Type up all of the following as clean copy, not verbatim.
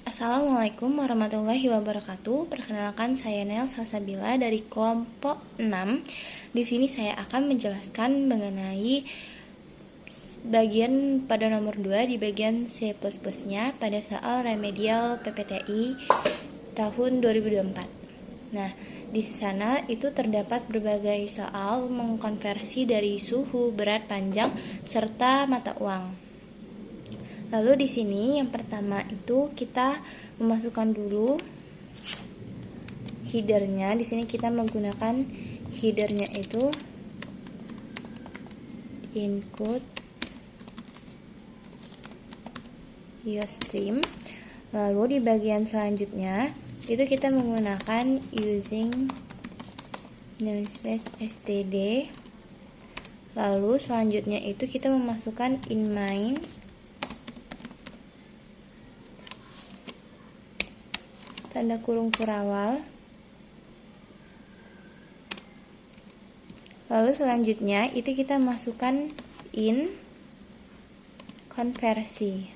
Assalamualaikum warahmatullahi wabarakatuh. Perkenalkan, saya Nel Salsabila dari kelompok 6. Di sini saya akan menjelaskan mengenai bagian pada nomor 2 di bagian C++-nya pada soal remedial PPTI tahun 2024. Nah, di sana itu terdapat berbagai soal mengkonversi dari suhu, berat, panjang, serta mata uang. Lalu di sini yang pertama itu kita memasukkan dulu headernya. Di sini kita menggunakan headernya itu include Ustream. Lalu di bagian selanjutnya itu kita menggunakan using namespace std. Lalu selanjutnya itu kita memasukkan in main tanda kurung kurawal. Lalu selanjutnya itu kita masukkan in konversi.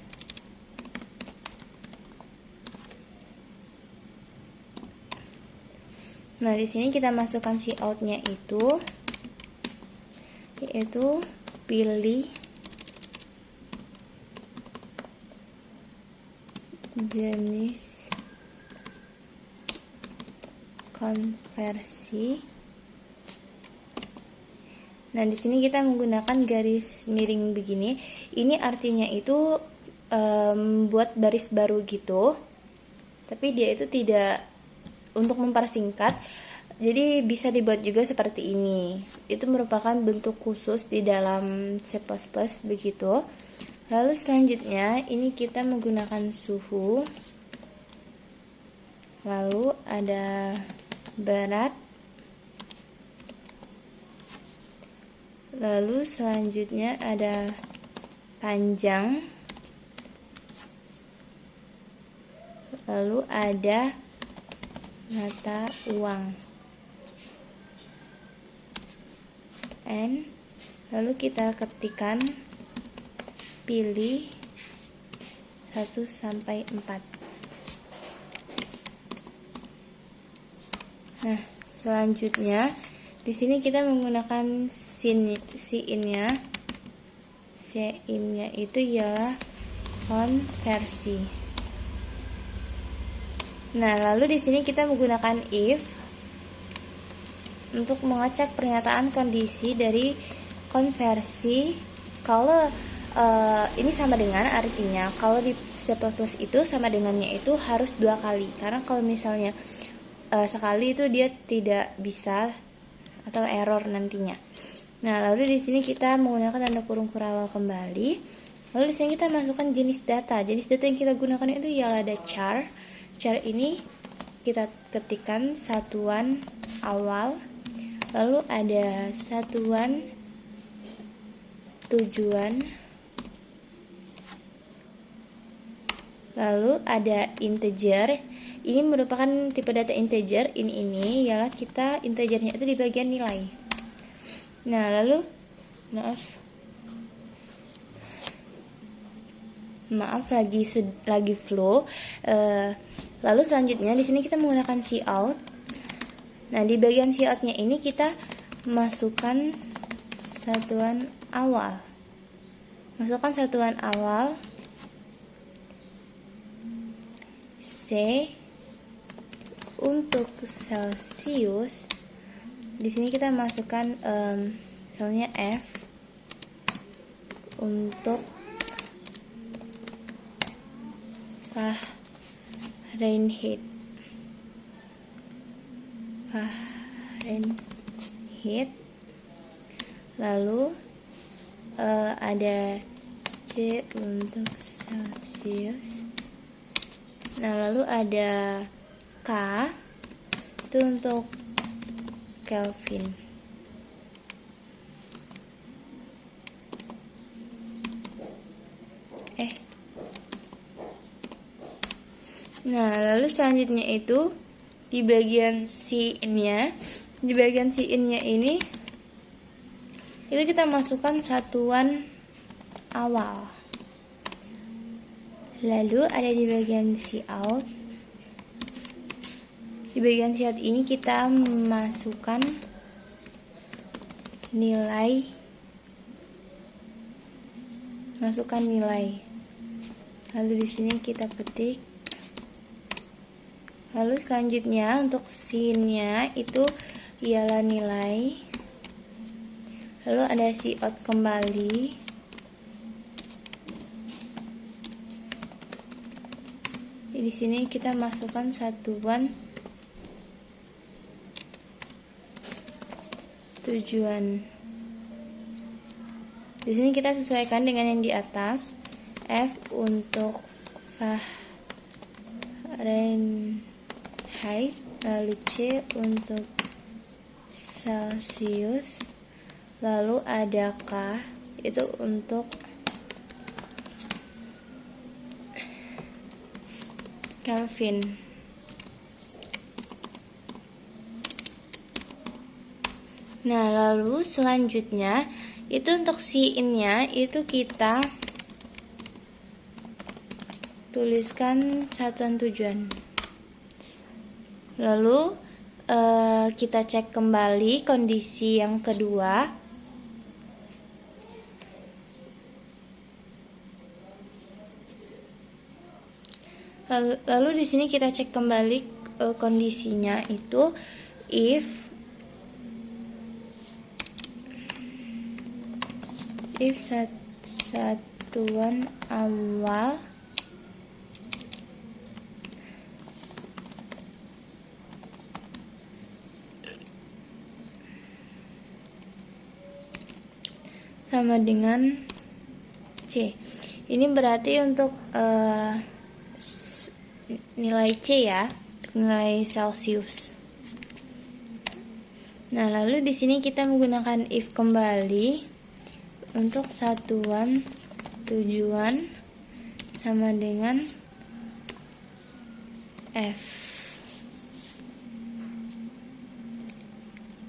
Nah, di sini kita masukkan cout-nya itu yaitu pilih jenis konversi. Nah, di sini kita menggunakan garis miring begini. Ini artinya itu buat baris baru gitu. Tapi dia itu tidak untuk mempersingkat. Jadi bisa dibuat juga seperti ini. Itu merupakan bentuk khusus di dalam C++ begitu. Lalu selanjutnya ini kita menggunakan suhu. Lalu ada berat. Lalu selanjutnya ada panjang. Lalu ada mata uang. Lalu kita ketikkan pilih 1 sampai 4. Nah, selanjutnya di sini kita menggunakan Cin-nya itu ialah konversi. Nah, lalu di sini kita menggunakan if untuk mengecek pernyataan kondisi dari konversi. Kalau ini sama dengan, artinya kalau di C++ itu sama dengannya itu harus 2 kali. Karena kalau misalnya sekali itu dia tidak bisa atau error nantinya. Nah, lalu di sini kita menggunakan tanda kurung kurawal kembali. Lalu di sini kita masukkan jenis data. Jenis data yang kita gunakan itu ialah ada char. Char ini kita ketikkan satuan awal. Lalu ada satuan tujuan. Lalu ada integer. Ini merupakan tipe data integer. Ini ialah kita integernya itu di bagian nilai. Nah, lalu maaf lagi flow. Lalu selanjutnya di sini kita menggunakan cout. Nah, di bagian cout-nya ini kita masukkan satuan awal. Masukkan satuan awal C. Untuk Celsius di sini kita masukkan misalnya F. Untuk Fahrenheit lalu ada C untuk Celsius. Nah, lalu ada K itu untuk Kelvin. Nah, lalu selanjutnya itu di bagian C-nya ini itu kita masukkan satuan awal. Lalu ada di bagian cout. Di bagian cout ini kita masukkan nilai. Lalu di sini kita ketik. Lalu selanjutnya untuk scene-nya itu ialah nilai. Lalu ada cout kembali. Di sini kita masukkan satuan tujuan. Di sini kita sesuaikan dengan yang di atas. F untuk Fahrenheit, lalu C untuk Celsius, lalu ada K itu untuk Kelvin. Nah, lalu selanjutnya itu untuk in-nya itu kita tuliskan satuan tujuan. Lalu kita cek kembali kondisi yang kedua. Lalu di sini kita cek kembali kondisinya itu if satuan awal sama dengan C. Ini berarti untuk nilai C ya, nilai Celsius. Nah, lalu di sini kita menggunakan if kembali untuk satuan tujuan sama dengan F.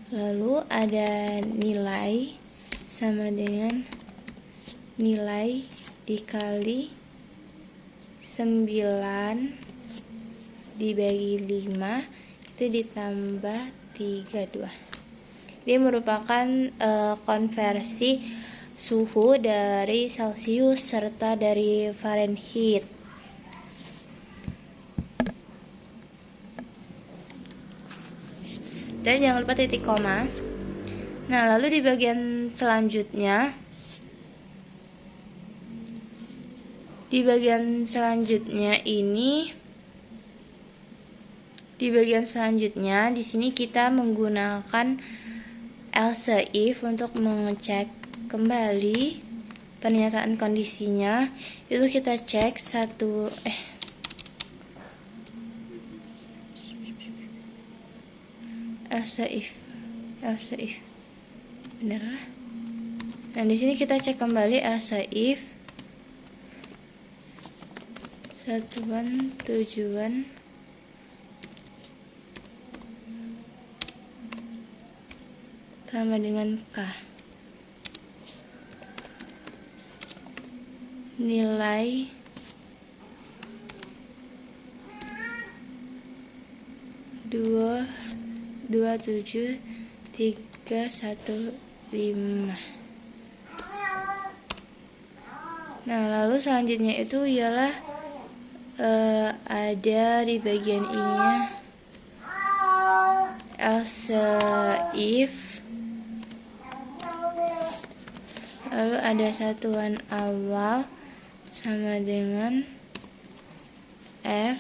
Lalu ada nilai sama dengan nilai dikali 9 dibagi 5 itu ditambah 32. Dia merupakan konversi suhu dari Celsius serta dari Fahrenheit. Dan jangan lupa titik koma. Nah, lalu di bagian selanjutnya di sini kita menggunakan else if untuk mengecek kembali pernyataan kondisinya. Itu kita cek else if bener lah. Nah, di sini kita cek kembali else if satuan tujuan sama dengan K. Nilai dua 27315. Nah, lalu selanjutnya itu ialah ada di bagian ininya else if, lalu ada satuan awal sama dengan F,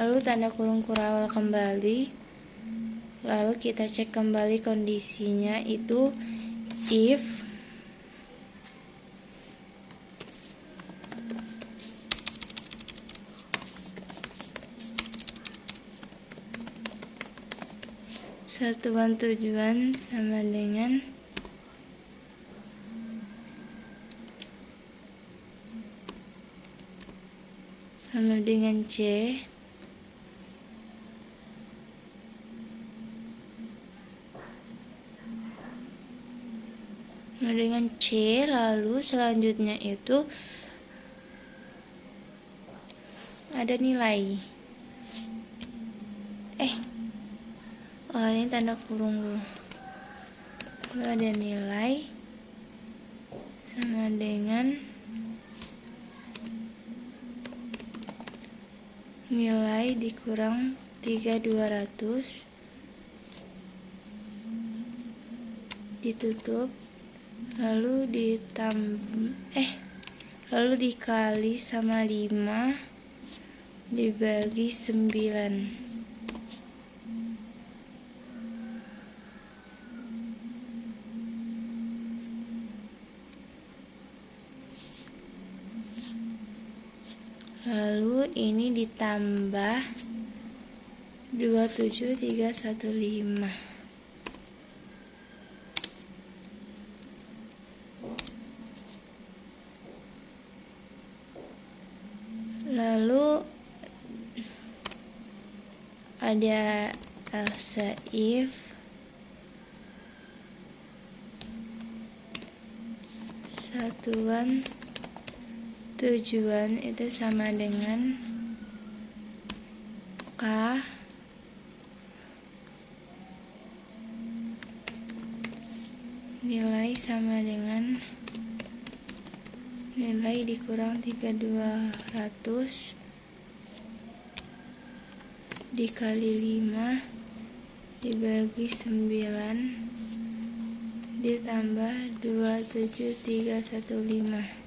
lalu tanda kurung kurawal kembali, lalu kita cek kembali kondisinya itu if satuan tujuan sama dengan C, lalu selanjutnya itu ada nilai. Ini tanda kurung dulu. Lalu ada nilai sama dengan nilai dikurang 3.200 ditutup, lalu lalu dikali sama 5 dibagi 9. Lalu ini ditambah 27315. Lalu ada else if satuan tujuan itu sama dengan K nilai sama dengan nilai dikurang 3.200 dikali 5 dibagi 9 ditambah 27315.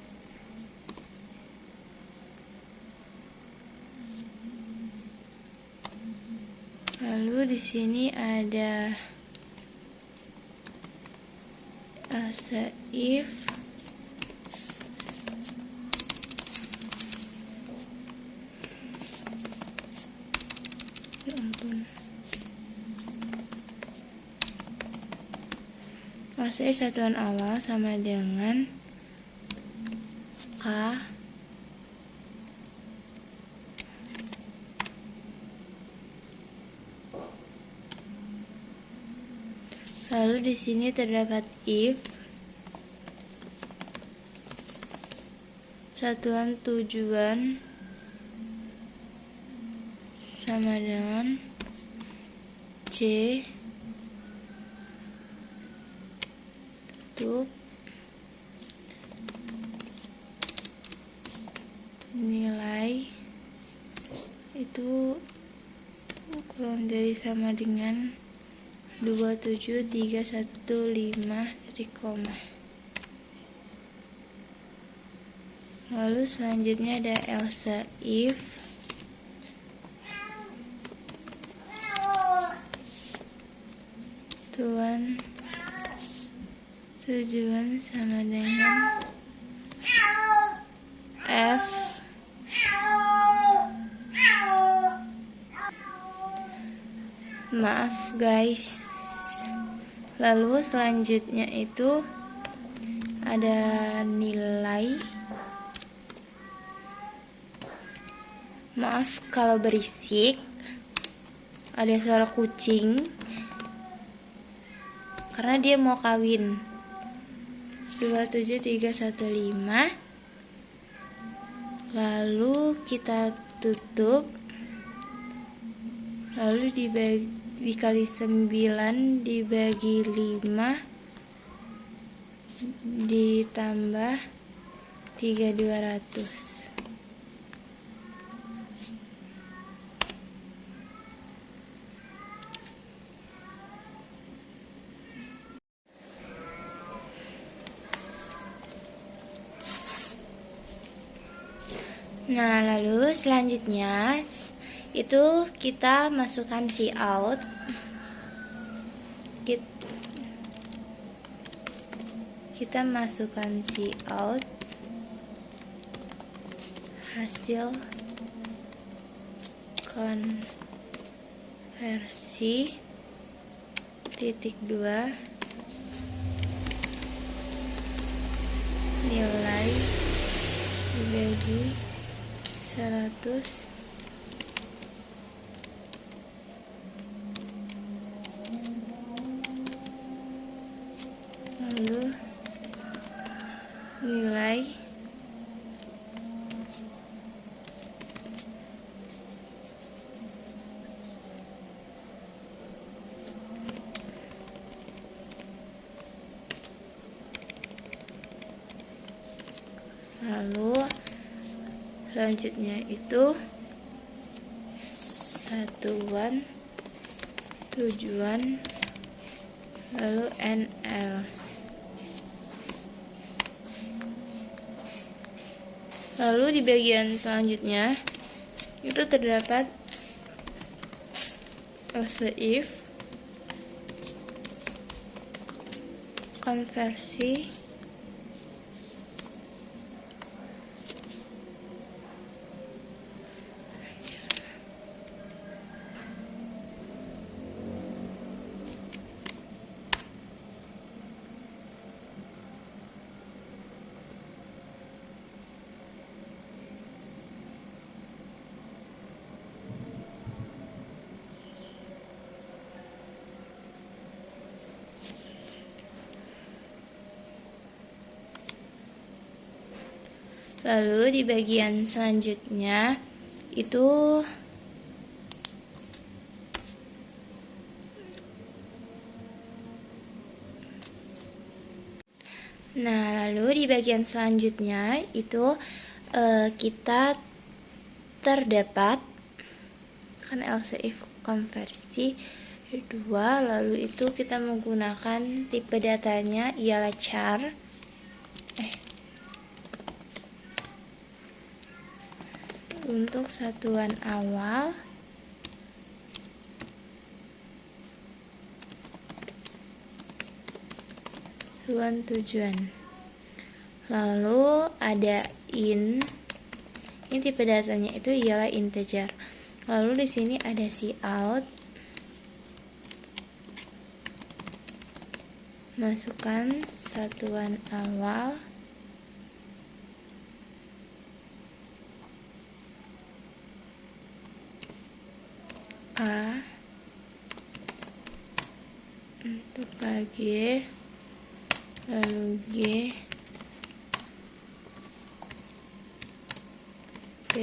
Lalu di sini ada else if else if satuan awal sama dengan K lalu di sini terdapat if satuan tujuan sama dengan C tutup nilai itu kurang dari sama dengan 27315 titik koma. Lalu selanjutnya ada else if tujuan sama dengan F maaf guys. Lalu selanjutnya itu ada nilai, maaf kalau berisik, ada suara kucing karena dia mau kawin. 27315 lalu kita tutup, lalu dikali 9 dibagi 5 ditambah 3.200. Nah, lalu selanjutnya itu kita masukkan cout. Kita masukkan cout hasil konversi titik 2 nilai dibagi 100 lalu nilai lalu selanjutnya itu satuan, tujuan, lalu NL. Lalu di bagian selanjutnya itu terdapat else if, konversi, lalu di bagian selanjutnya itu lalu di bagian selanjutnya itu kita terdapat kan else if konversi 2, lalu itu kita menggunakan tipe datanya ialah char untuk satuan awal, tujuan. Lalu ada ini tipe datanya itu ialah integer. Lalu di sini ada cout, masukkan satuan awal, A untuk KG, lalu G, P,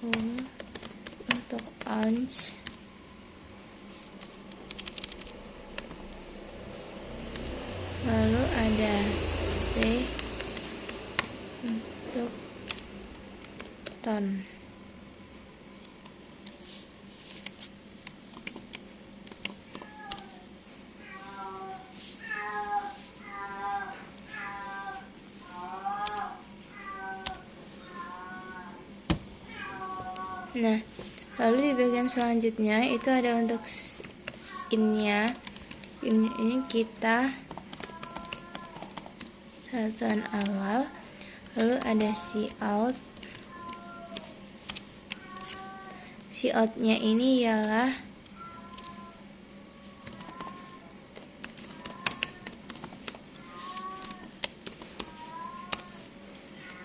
O untuk ounce, lalu ada T untuk ton. Nah, lalu di bagian selanjutnya itu ada untuk innya. Ini kita satuan awal, lalu ada cout. Cout-nya ini ialah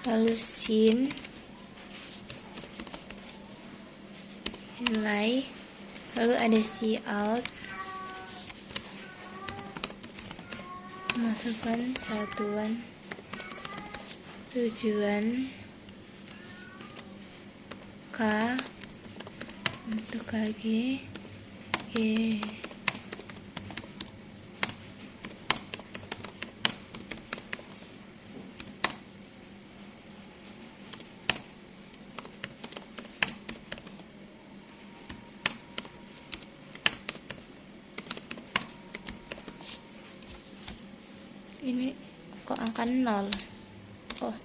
lalu sin nilai, lalu ada cout, masukkan satuan, tujuan, K untuk KG, G, ini kok angka 0. Oh,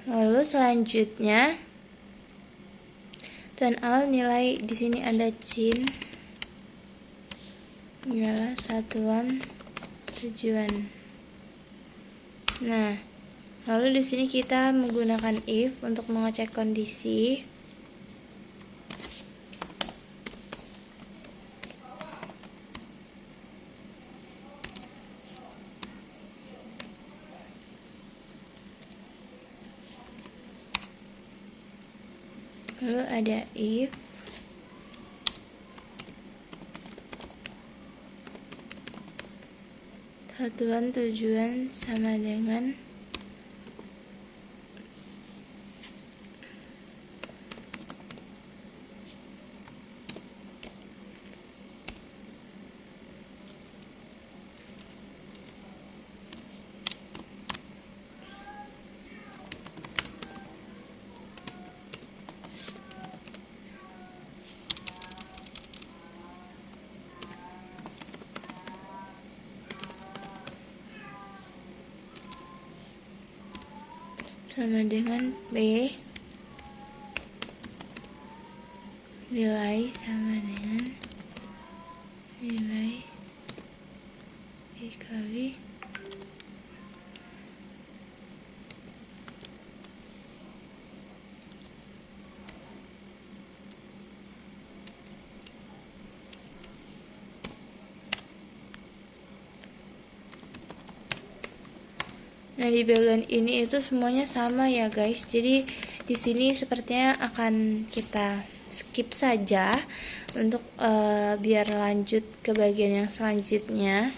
lalu selanjutnya tuan awal nilai di sini ada sin ialah satuan, tujuan. Nah, lalu di sini kita menggunakan if untuk mengecek kondisi. Lalu ada if satuan tujuan sama dengan P nilai sama dengan nilai dikali Nah, di bagian ini itu semuanya sama ya guys. Jadi di sini sepertinya akan kita skip saja untuk biar lanjut ke bagian yang selanjutnya.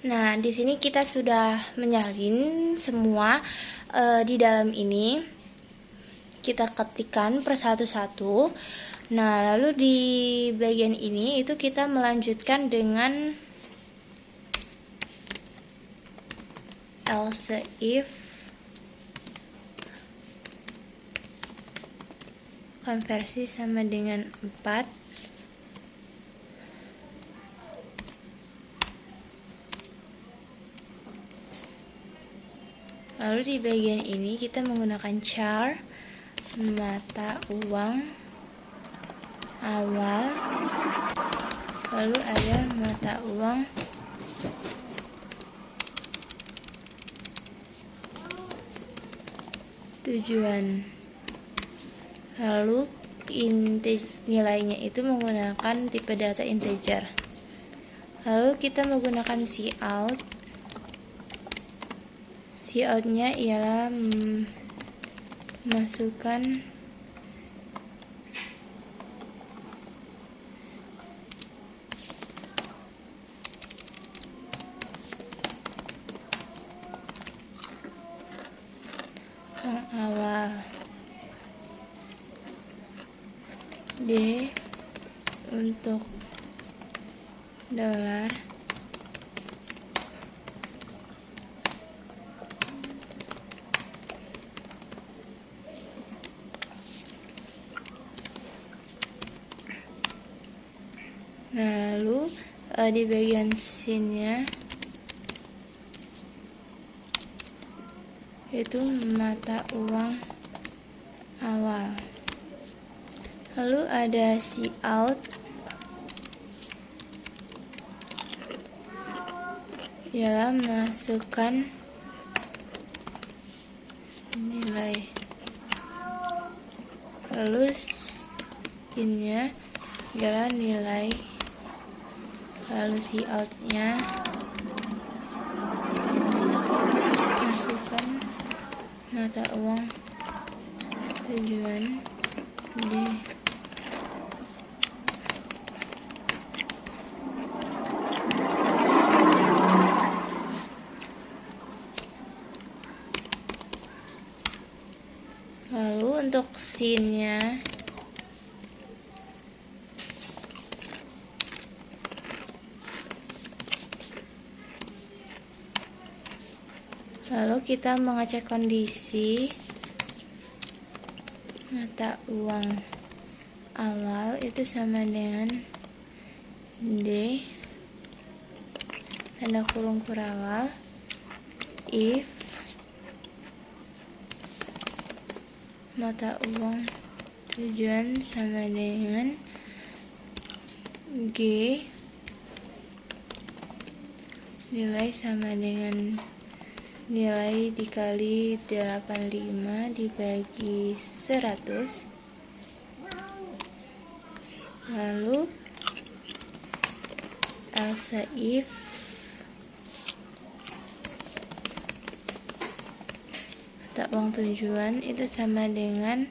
Nah, di sini kita sudah menyalin semua di dalam ini. Kita ketikkan per satu-satu. Nah, lalu di bagian ini itu kita melanjutkan dengan else if konversi sama dengan 4. Lalu di bagian ini kita menggunakan char mata uang awal, lalu ada mata uang tujuan, lalu nilainya itu menggunakan tipe data integer. Lalu kita menggunakan cout. Cout-nya ialah masukkan uang awal D untuk dolar, nah lalu di bagian sini itu mata uang awal, lalu ada cout ialah masukkan nilai, lalu skinnya ialah nilai, lalu cout-nya masukkan mata uang tujuan D. Lalu untuk scene-nya lalu kita mengecek kondisi mata uang awal itu sama dengan D tanda kurung kurawal if mata uang tujuan sama dengan G nilai sama dengan nilai dikali 85 dibagi 100, lalu else if mata uang tujuan itu sama dengan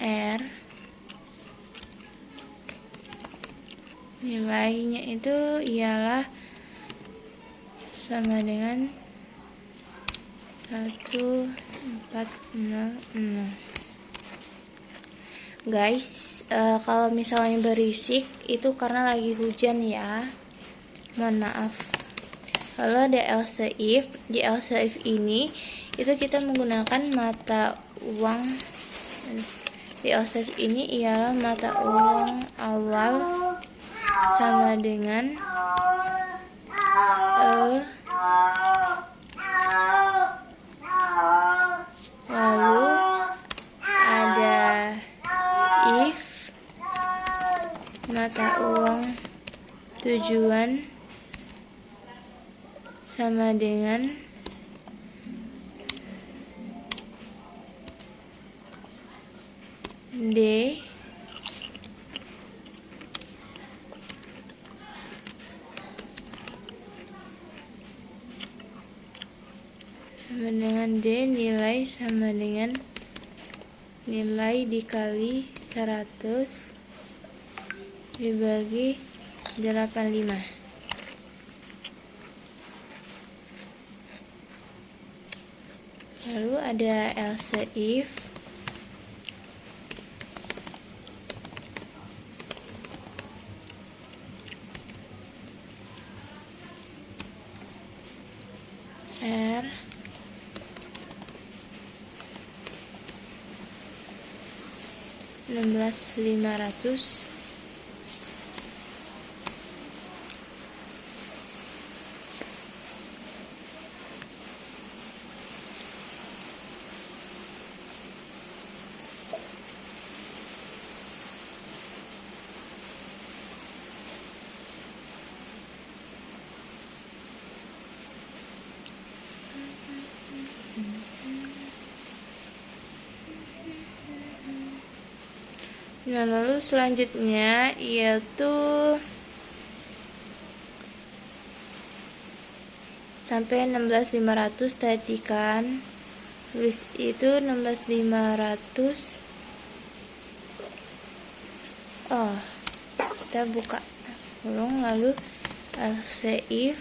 R, nilainya itu ialah sama dengan 1400. Guys, kalau misalnya berisik itu karena lagi hujan ya, mohon maaf. Lalu ada else if. Di else if ini itu kita menggunakan mata uang. Di else if ini ialah mata uang awal sama dengan lalu ada if mata uang tujuan sama dengan D sama dengan D, nilai sama dengan nilai dikali 100 dibagi 85. Lalu ada else if R 16500 Nah, lalu selanjutnya yaitu sampai 16500 tadi kan. Habis itu 16500. Kita buka ulang, lalu else if